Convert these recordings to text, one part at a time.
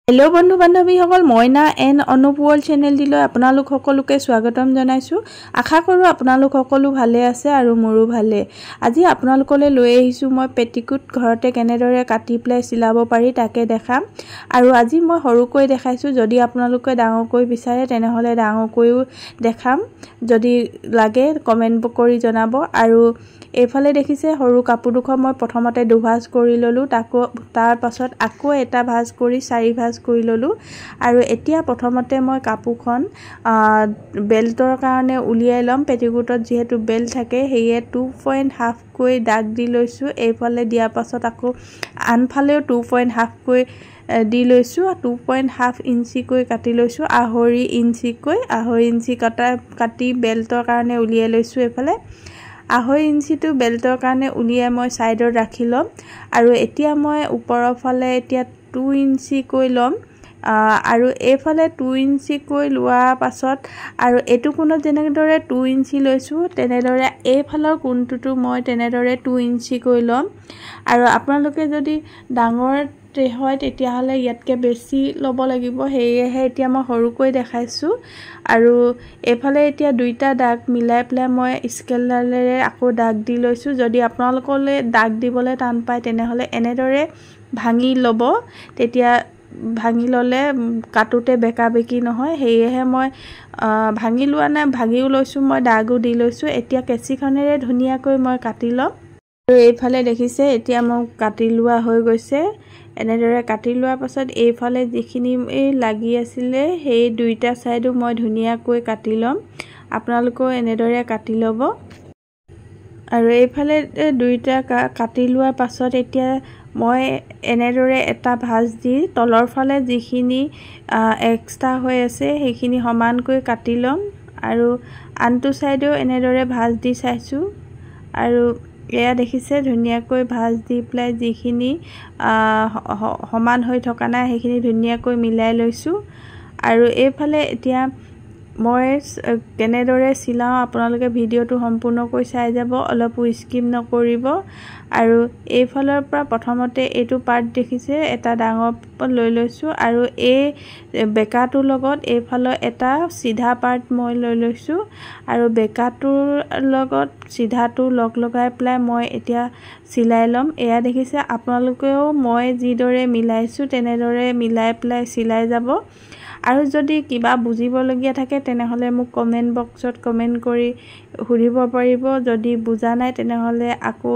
Hello बंधु बान्धवीসকল মইনা N Anup world চ্যানেলটিলৈ আপোনালোক সকলোকে স্বাগতম জনাইছো। আশা কৰো আপোনালোক সকলো ভালে আছে আৰু মোৰো ভালে। আজি আপোনালোকলৈ লৈ আহিছো মই পেটিকুট ঘৰতে কেনেদৰে কাটি প্লাই চিলাব পাৰি তাকে দেখাম। আৰু আজি মই সৰুকৈ দেখাইছো, যদি আপোনালোকে ডাঙৰকৈ বিচাৰে তেনেহলে ডাঙৰকৈও দেখাম। যদি লাগে কমেন্ট কৰি জনাব। আৰু এফালে দেখিছে সৰু কাপোৰ দুখন মই প্ৰথমতে দুভাজ কৰি ললো, তাৰ পাছত আকৌ এটা ভাজ কৰি চাৰি ভাজ কৰি ললো। আৰু এতিয়া প্ৰথমতে মই কাপোৰখন বেল্টৰ কাৰণে উলিয়াই লম। পেটিকুটত যেহেতু বেল্ট থাকে সেয়ে 2.5 কৈ দাগ দি লৈছো। এইফালে দিয়াৰ পাছত আকৌ আনফালেও 2.5 কৈ দি লৈছো। 2.5 ইঞ্চি কৈ কাটি লৈছো। আঢ়ৈ ইঞ্চি কাটি বেল্টৰ কাৰণে উলিয়াই লৈছো। এইফালে আঢ়ৈ ইঞ্চিটো বেল্টৰ কাৰণে উলিয়াই মই সাইডত ৰাখি লম। আৰু এতিয়া মই ওপৰৰ ফালে এতিয়া 2 ইঞ্চি কৈ লম। আৰু এইফালে 2 ইঞ্চি কৈ লোৱাৰ পাছত আৰু এটো কোণত যেনেদৰে 2 ইঞ্চি লৈছো তেনেদৰে এইফালৰ কোণটোটো মই তেনেদৰে 2 ইঞ্চি কৈ লম। আৰু আপোনালোকে যদি ডাঙৰ হয় তেতিয়াহলে ইয়াতকে বেছি লব লাগিব, সেয়েহে এতিয়া মই সৰুকৈ দেখাইছো। আৰু এফালে এতিয়া দুইটা দাগ মিলাই প্লাই মই স্কেলাৰেৰে আকৌ দাগ দি লৈছো। যদি আপোনালোকলে দাগ দিবলৈ টান পায় তেনেহলে এনেদৰে ভাঙি লব, তেতিয়া ভাঙি ললে কাটোতে বেকা বেকি নহয়। সেয়েহে মই ভাঙি লোৱা নাই, ভাঙিও লৈছো, মই দাগো দি লৈছো। এতিয়া কেঁচিখনেৰে ধুনীয়াকৈ মই কাটি লম। আৰু এইফালে দেখিছে এতিয়া মই কাটি লোৱা হৈ গৈছে। এনেদৰে কাটি লোৱাৰ পাছত এইফালে যিখিনি লাগি আছিলে সেই দুইটা সাইডো মই ধুনীয়াকৈ কাটি লম। আপোনালোকেও এনেদৰে কাটি লব। আৰু এইফালে দুইটা কাটি লোৱাৰ পাছত এতিয়া মই এনেদৰে এটা ভাঁজ দি তলৰ ফালে যিখিনি এক্সট্ৰা হৈ আছে সেইখিনি সমানকৈ কাটি লম। আৰু আনটো সাইডেও এনেদৰে ভাঁজ দি চাইছো। আৰু এয়া দেখিছে ধুনীয়াকৈ ভাঁজ দি প্লাই যিখিনি সমান হৈ থকা নাই সেইখিনি ধুনীয়াকৈ মিলাই লৈছো। আৰু এইফালে এতিয়া মই কেনেদৰে চিলাও আপোনালোকে ভিডিওটো সম্পূৰ্ণকৈ চাই যাব, অলপো স্কিপ নকৰিব। আৰু এইফালৰ পৰা প্ৰথমতে এইটো পাৰ্ট দেখিছে এটা ডাঙৰ লৈ লৈছো। আৰু এই বেকাটোৰ লগত এইফালৰ এটা সিধা পাৰ্ট মই লৈ লৈছো। আৰু বেকাটোৰ লগত সিধাটো লগ লগাই প্লাই মই এতিয়া চিলাই লম। এয়া দেখিছে আপোনালোকেও মই যিদৰে মিলাইছো তেনেদৰে মিলাই প্লাই চিলাই যাব। আৰু যদি কিবা বুজিবলগীয়া থাকে তেনেহলে মোক কমেন্ট বক্সত কমেন্ট কৰি সুধিব পাৰিব। যদি বুজা নাই তেনেহলে আকৌ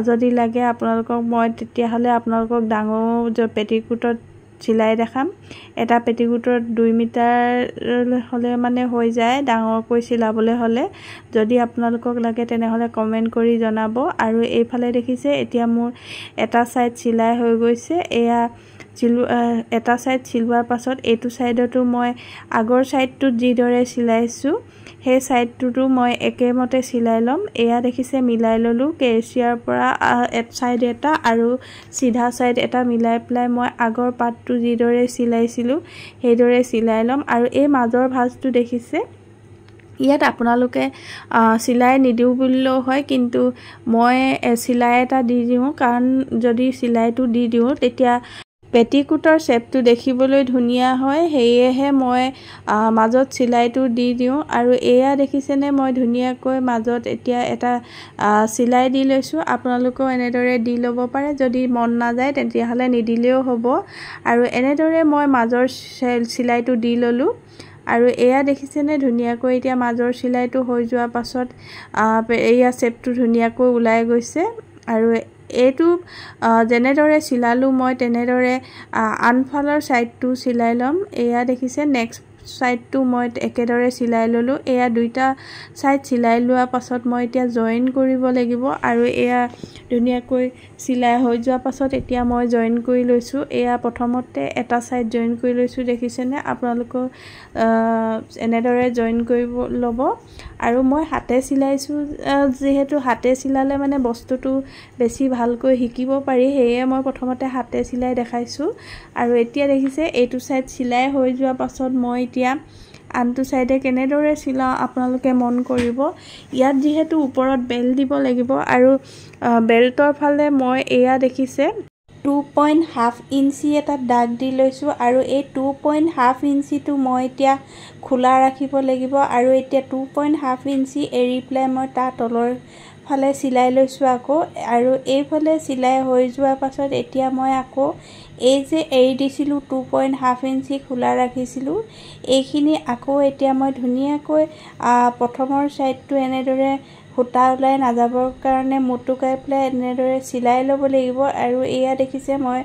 যদি লাগে আপোনালোকক মই তেতিয়াহলে আপোনালোকক ডাঙৰ পেটিকুটত চিলাই দেখাম। এটা পেটিকুটত 2 মিটাৰ হলে মানে হৈ যায় ডাঙৰকৈ চিলাবলৈ হলে। যদি আপোনালোকক লাগে তেনেহলে কমেন্ট কৰি জনাব। আৰু এইফালে দেখিছে এতিয়া মোৰ এটা সাইড চিলাই হৈ গৈছে। এয়া এটা সাইড চিলোৱাৰ পাছত এইটো সাইডতো মই আগৰ সাইডটোত যিদৰে চিলাইছো সেই সাইডটোতো মই একেমতে চিলাই লম। এয়া দেখিছে মিলাই ললো। কেচিয়াৰ পৰা এক সাইড এটা আৰু সিধা সাইড এটা মিলাই প্লাই মই আগৰ পাৰ্টটো যিদৰে চিলাইছিলো সেইদৰে চিলাই লম। আৰু এই মাজৰ ভাঁজটো দেখিছে ইয়াত আপোনালোকে চিলাই নিদিও বুলিলেও হয়, কিন্তু মই চিলাই এটা দি দিওঁ, কাৰণ যদি চিলাইটো দি দিওঁ তেতিয়া পেটিকুটৰ শেপটো দেখিবলৈ ধুনীয়া হয়। সেয়েহে মই মাজত চিলাইটো দি দিওঁ। আৰু এয়া দেখিছেনে মই ধুনীয়াকৈ মাজত এতিয়া এটা চিলাই দি লৈছো। আপোনালোকেও এনেদৰে দি ল'ব পাৰে, যদি মন নাযায় তেতিয়াহলে নিদিলেও হ'ব। আৰু এনেদৰে মই মাজৰ চিলাইটো দি ললো। আৰু এয়া দেখিছেনে ধুনীয়াকৈ এতিয়া মাজৰ চিলাইটো হৈ যোৱাৰ পাছত এয়া শেপটো ধুনীয়াকৈ ওলাই গৈছে। আৰু এইটো যেনেদৰে চিলালো মই তেনেদৰে আনফালৰ সাইডটো চিলাই লম। এয়া দেখিছে নেক্সট সাইডটো মই একেদৰে চিলাই ললো। এয়া দুইটা সাইড চিলাই লোৱাৰ পাছত মই এতিয়া জয়েন কৰিব লাগিব। আৰু এয়া ধুনীয়াকৈ চিলাই হৈ যোৱাৰ পাছত এতিয়া মই জয়েন কৰি লৈছো। এয়া প্ৰথমতে এটা সাইড জয়েন কৰি লৈছো দেখিছেনে। আপোনালোকক এনেদৰে জয়েন কৰিব লব। আৰু মই হাতে চিলাইছো, যেহেতু হাতে চিলালে মানে বস্তুটো বেছি ভালকৈ শিকিব পাৰি, সেয়ে মই প্ৰথমতে হাতে চিলাই দেখাইছো। আৰু এতিয়া দেখিছে এইটো সাইড চিলাই হৈ যোৱাৰ পাছত মই এতিয়া আনটো সাইডে কেনেদৰে চিলাও আপোনালোকে মন কৰিব। ইয়াত যেহেতু ওপৰত বেল্ট দিব লাগিব আৰু বেল্টৰ ফালে মই এয়া দেখিছে 2.5 ইঞ্চি এটা দাগ দি লৈছোঁ আৰু এই 2.5 ইঞ্চিটো মই এতিয়া খোলা ৰাখিব লাগিব আৰু এতিয়া 2.5 ইঞ্চি এৰি পেলাই মই তাৰ তলৰ ফালে চিলাই লৈছোঁ আকৌ আৰু এইফালে চিলাই হৈ যোৱাৰ পাছত এতিয়া মই আকৌ এই যে এৰি দিছিলোঁ 2.5 ইঞ্চি খোলা ৰাখিছিলোঁ এইখিনি আকৌ এতিয়া মই ধুনীয়াকৈ প্ৰথমৰ সাইডটো এনেদৰে সূতা ওলাই নাযাবৰ কাৰণে মুটুকাই পেলাই এনেদৰে চিলাই ল'ব লাগিব আৰু এয়া দেখিছে মই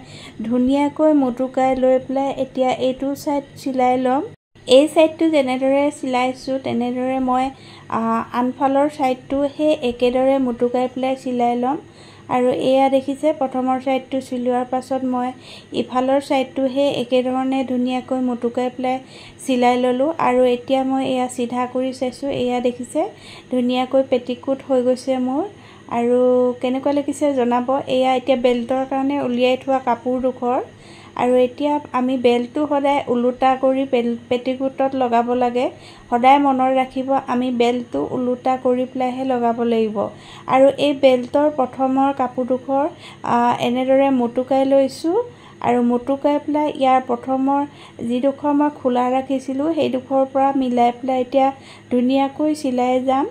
ধুনীয়াকৈ মুটুকাই লৈ পেলাই এতিয়া এইটো সাইড চিলাই ল'ম এই সাইডটো যেনেদৰে চিলাইছোঁ তেনেদৰে মই আনফালৰ সাইডটো হে একেদৰে মুটুকাই পেলাই চিলাই ল'ম আৰু এয়া দেখিছে প্ৰথমৰ সাইডটো চিলোৱাৰ পাছত মই ইফালৰ সাইডটো হে একেধৰণে ধুনীয়াকৈ মুটুকাই পেলাই চিলাই ল'লোঁ আৰু এতিয়া মই এয়া সিধা কৰি চাইছোঁ এয়া দেখিছে ধুনীয়াকৈ পেটিকোট হৈ গৈছে মোৰ আৰু কেনেকুৱা লাগিছে জনাব এয়া এতিয়া বেল্টৰ কাৰণে উলিয়াই থোৱা কাপোৰ দুখৰ আৰু এতিয়া আমি বেল্টটো সদায় উলুটা কৰি পেটিকোটত লগাব লাগে সদায় মনত ৰাখিব আমি বেল্টটো উলুটা কৰি পেলাইহে লগাব লাগিব আৰু এই বেল্টৰ প্ৰথমৰ কাপোৰ দুখৰ এনেদৰে মুটুকাই লৈছোঁ আৰু মুটুকাই পেলাই ইয়াৰ প্ৰথমৰ যিডোখৰ মই খোলা ৰাখিছিলোঁ সেই দুখৰ পৰা মিলাই পেলাই এতিয়া ধুনীয়াকৈ চিলাই যাম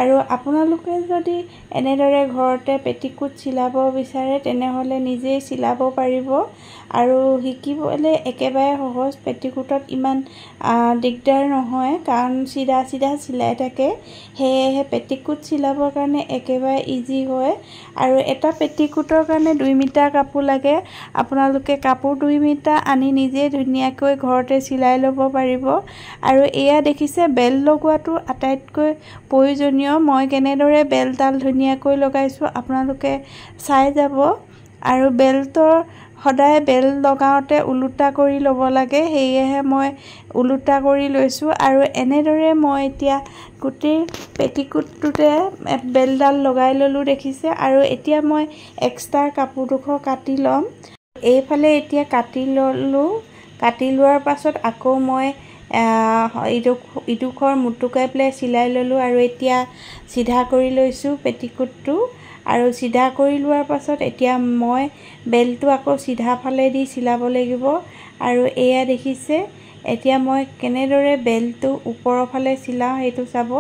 আৰু আপোনালোকে যদি এনেদৰে ঘৰতে পেটিকোট চিলাব বিচাৰে তেনেহলে নিজে চিলাব পাৰিব আৰু শিকিবলৈ একেবাৰে সহজ পেটিকোটত ইমান দিগদাৰ নহয় কাৰণ সিধা সিধা চিলাই থাকে হেহে পেটিকোট চিলাবৰ কাৰণে একেবাৰে ইজি হয় আৰু এটা পেটিকোটৰ কাৰণে 2 মিটাৰ কাপোৰ লাগে আপোনালোকে কাপোৰ 2 মিটাৰ আনি নিজে ধুনীয়াকৈ ঘৰতে চিলাই ল'ব পাৰিব আৰু এয়া দেখিছে বেল্ট লগোৱাটো আটাইতকৈ প্ৰয়োজনীয় মই কেনেদৰে বেল্টডাল ধুনীয়াকৈ লগাইছোঁ আপোনালোকে চাই যাব আৰু বেল্টৰ সদায় বেল্ট লগাওঁতে উলুটা কৰি ল'ব লাগে হেয়েহে মই উলুটা কৰি লৈছোঁ আৰু এনেদৰে মই এতিয়া গোটেই পেটিকোটটোতে বেল্টডাল লগাই ল'লোঁ দেখিছে আৰু এতিয়া মই এক্সট্ৰা কাপোৰ দুখৰ কাটি ল'ম এইফালে এতিয়া কাটি ল'লোঁ কাটি লোৱাৰ পাছত আকৌ মই ইডোখৰ মুটুকাই পেলাই চিলাই ল'লোঁ আৰু এতিয়া সিধা কৰি লৈছোঁ পেটিকোটটো আৰু সিধা কৰি লোৱাৰ পাছত এতিয়া মই বেল্টটো আকৌ সিধা ফালে দি চিলাব লাগিব আৰু এয়া দেখিছে এতিয়া মই কেনেদৰে বেল্টটো ওপৰৰ ফালে চিলাওঁ সেইটো চাব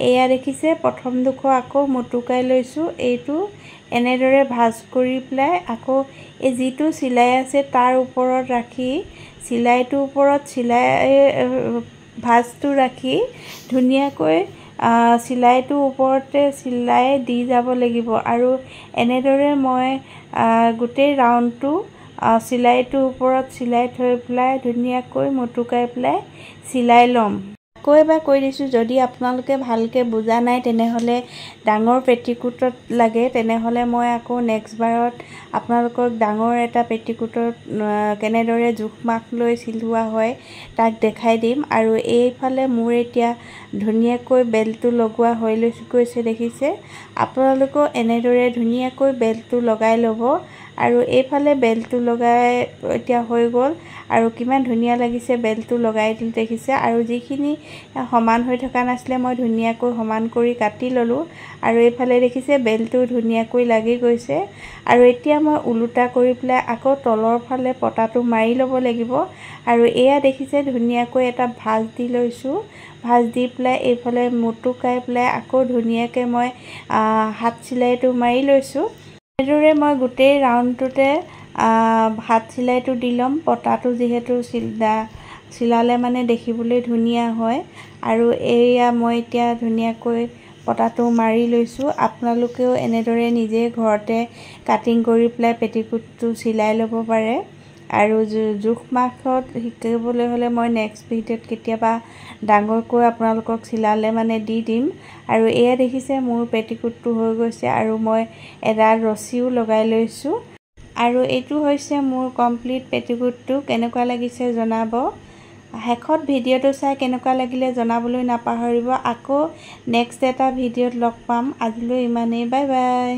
এয়া দেখিছে প্ৰথম দুখৰ আকৌ মুটুকাই লৈছোঁ এইটো এনেদৰে ভাঁজ কৰি পেলাই আকৌ এই যিটো চিলাই আছে তাৰ ওপৰত ৰাখি চিলাইটোৰ ওপৰত চিলাই ভাঁজটো ৰাখি ধুনীয়াকৈ চিলাইটোৰ ওপৰতে চিলাই দি যাব লাগিব আৰু এনেদৰে মই গোটেই ৰাউণ্ডটো চিলাইটোৰ ওপৰত চিলাই থৈ পেলাই ধুনীয়াকৈ মুটুকাই পেলাই চিলাই ল'ম আকৌ এবাৰ কৈ দিছোঁ যদি আপোনালোকে ভালকৈ বুজা নাই তেনেহলে ডাঙৰ পেটিকোটত লাগে তেনেহলে মই আকৌ নেক্সট বাৰত আপোনালোকক ডাঙৰ এটা পেটিকোটত কেনেদৰে জোখ মাখ লৈ চিলোৱা হয় তাক দেখাই দিম আৰু এইফালে মোৰ এতিয়া ধুনীয়াকৈ বেল্টটো লগোৱা হৈ গৈছে দেখিছে আপোনালোকেও এনেদৰে ধুনীয়াকৈ বেল্টটো লগাই ল'ব আৰু এইফালে বেল্টটো লগাই এতিয়া হৈ গ'ল আৰু কিমান ধুনীয়া লাগিছে বেল্টটো লগাই দিল দেখিছে আৰু যিখিনি সমান হৈ থকা নাছিলে মই ধুনীয়াকৈ সমান কৰি কাটি ল'লোঁ আৰু এইফালে দেখিছে বেল্টটো ধুনীয়াকৈ লাগি গৈছে আৰু এতিয়া মই উলুটা কৰি পেলাই আকৌ তলৰ ফালে পতাটো মাৰি ল'ব লাগিব আৰু এয়া দেখিছে ধুনীয়াকৈ এটা ভাঁজ দি লৈছোঁ ভাঁজ দি পেলাই এইফালে মুটুকাই পেলাই আকৌ ধুনীয়াকৈ মই হাত চিলাইটো মাৰি লৈছোঁ এনেদৰে মই গোটেই ৰাউণ্ডটোতে হাত চিলাইটো দি ল'ম পতাটো যিহেতু চিলালে মানে দেখিবলৈ ধুনীয়া হয় আৰু এয়া মই এতিয়া ধুনীয়াকৈ পতাটো মাৰি লৈছোঁ আপোনালোকেও এনেদৰে নিজে ঘৰতে কাটিং কৰি পেলাই পেটিকোটটো চিলাই ল'ব পাৰে আৰু জোখ মাখত শিকিবলৈ হ'লে মই নেক্সট ভিডিঅ'ত কেতিয়াবা ডাঙৰকৈ আপোনালোকক চিলালে মানে দি দিম আৰু এয়া দেখিছে মোৰ পেটিকোটটো হৈ গৈছে আৰু মই এডাল ৰছিও লগাই লৈছোঁ আৰু এইটো হৈছে মোৰ কমপ্লিট পেটিকোটটো কেনেকুৱা লাগিছে জনাব শেষত ভিডিঅ'টো চাই কেনেকুৱা লাগিলে জনাবলৈ নাপাহৰিব আকৌ নেক্সট এটা ভিডিঅ'ত লগ পাম আজিলৈ ইমানেই বাই বাই